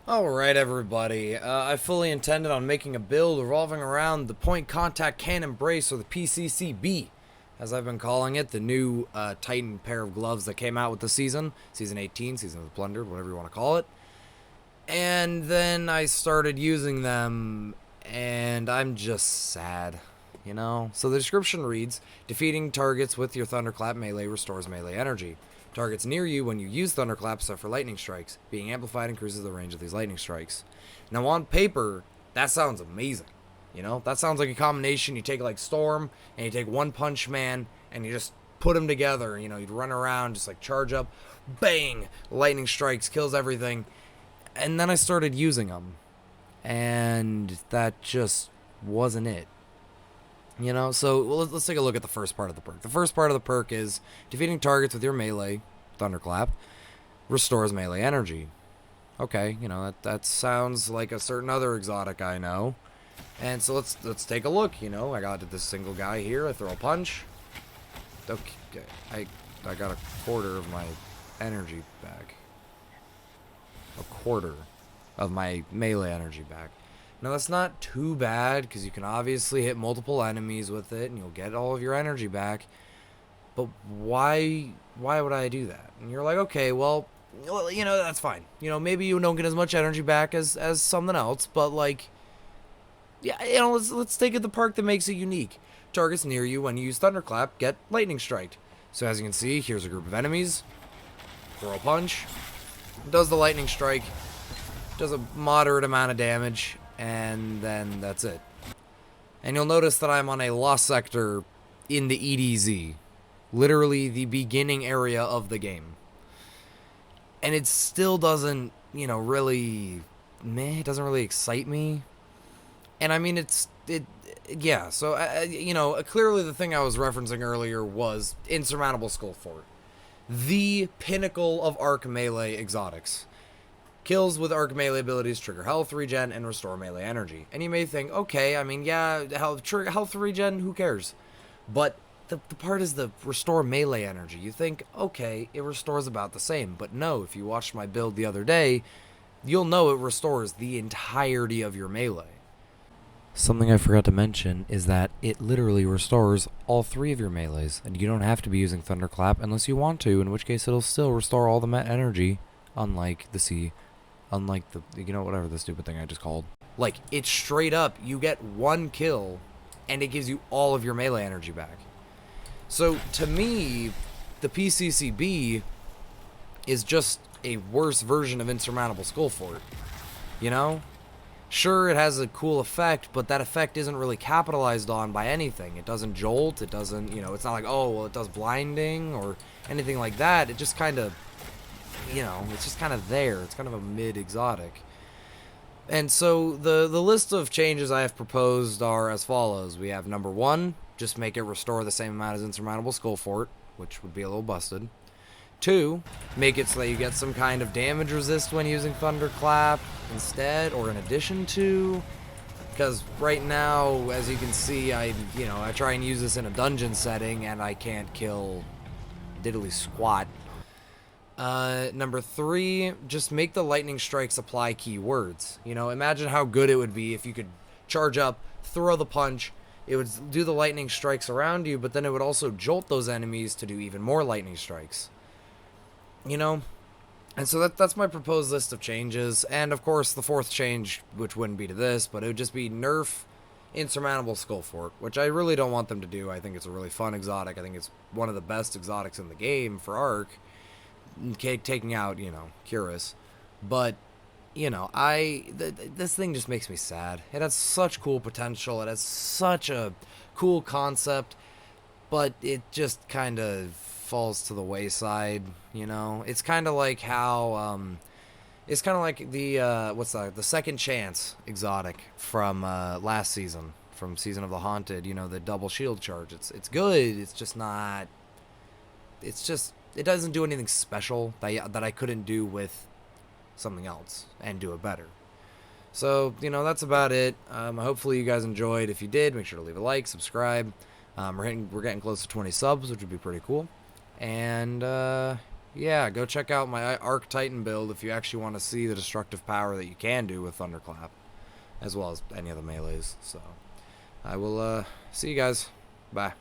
Alright, everybody. I fully intended on making a build revolving around the Point Contact Cannon Brace, or the PCCB, as I've been calling it, the new Titan pair of gloves that came out with the season. Season 18, Season of the Plundered, whatever you want to call it. And then I started using them, and I'm just sad, you know? So the description reads, defeating targets with your Thunderclap melee restores melee energy. Targets near you when you use Thunderclap suffer lightning strikes. Being amplified increases the range of these lightning strikes. Now on paper, that sounds amazing. You know, that sounds like a combination. You take like Storm, and you take One Punch Man, and you just put them together. You know, you'd run around, just like charge up, bang, lightning strikes, kills everything. And then I started using them, and that just wasn't it. You know, so let's take a look at the first part of the perk. The first part of the perk is defeating targets with your melee, Thunderclap, restores melee energy. Okay, you know, that sounds like a certain other exotic I know. And so let's take a look, you know. I got this single guy here, I throw a punch. Okay, I got a quarter of my energy back. A quarter of my melee energy back. Now that's not too bad, because you can obviously hit multiple enemies with it and you'll get all of your energy back. But why would I do that? And you're like, okay, well, you know, that's fine. You know, maybe you don't get as much energy back as something else, but like, yeah, you know, let's take it the perk that makes it unique. Targets near you when you use Thunderclap get lightning striked. So as you can see, here's a group of enemies. Throw a punch. Does the lightning strike. Does a moderate amount of damage. And then that's it. And you'll notice that I'm on a lost sector in the EDZ. Literally the beginning area of the game. And it still doesn't, you know, really, it doesn't really excite me. And I mean, yeah, so, you know, clearly the thing I was referencing earlier was Insurmountable Skullfort. The pinnacle of Arc Melee exotics. Kills with Arc Melee abilities trigger health regen and restore melee energy. And you may think, okay, I mean, yeah, health regen, who cares? But the part is the restore melee energy. You think, okay, it restores about the same. But no, if you watched my build the other day, you'll know it restores the entirety of your melee. Something I forgot to mention is that it literally restores all three of your melees, and you don't have to be using Thunderclap unless you want to, in which case it'll still restore all the energy, unlike the you know, whatever the stupid thing I just called. Like, it's straight up, you get one kill, and it gives you all of your melee energy back. So, to me, the PCCB is just a worse version of Insurmountable Skullfort. You know? Sure, it has a cool effect, but that effect isn't really capitalized on by anything. It doesn't jolt, it doesn't, you know, it's not like, oh, well, it does blinding or anything like that. It just kind of, you know, it's just kind of there. It's kind of a mid-exotic. And so the list of changes I have proposed are as follows. We have number 1, just make it restore the same amount as Insurmountable Skullfort, which would be a little busted. 2, make it so that you get some kind of damage resist when using Thunderclap instead, or in addition to. Because right now, as you can see, I try and use this in a dungeon setting, and I can't kill diddly squat. Number 3, just make the lightning strikes apply keywords. You know, imagine how good it would be if you could charge up, throw the punch, it would do the lightning strikes around you, but then it would also jolt those enemies to do even more lightning strikes. You know? And so that's my proposed list of changes. And of course, the 4th change, which wouldn't be to this, but it would just be nerf Insurmountable Skullfort, which I really don't want them to do. I think it's a really fun exotic. I think it's one of the best exotics in the game for Arc. Taking out, you know, Curus. But, you know, this thing just makes me sad. It has such cool potential. It has such a cool concept. But it just kind of falls to the wayside, you know? It's kind of like how, it's kind of like the, the Second Chance exotic from, last season. From Season of the Haunted, you know, the double shield charge. It's good, it's just not, it doesn't do anything special that I couldn't do with something else and do it better. So, you know, that's about it. Hopefully you guys enjoyed. If you did, make sure to leave a like, subscribe. We're getting close to 20 subs, which would be pretty cool. And, yeah, go check out my Arc Titan build if you actually want to see the destructive power that you can do with Thunderclap, as well as any of the melees. So I will see you guys. Bye.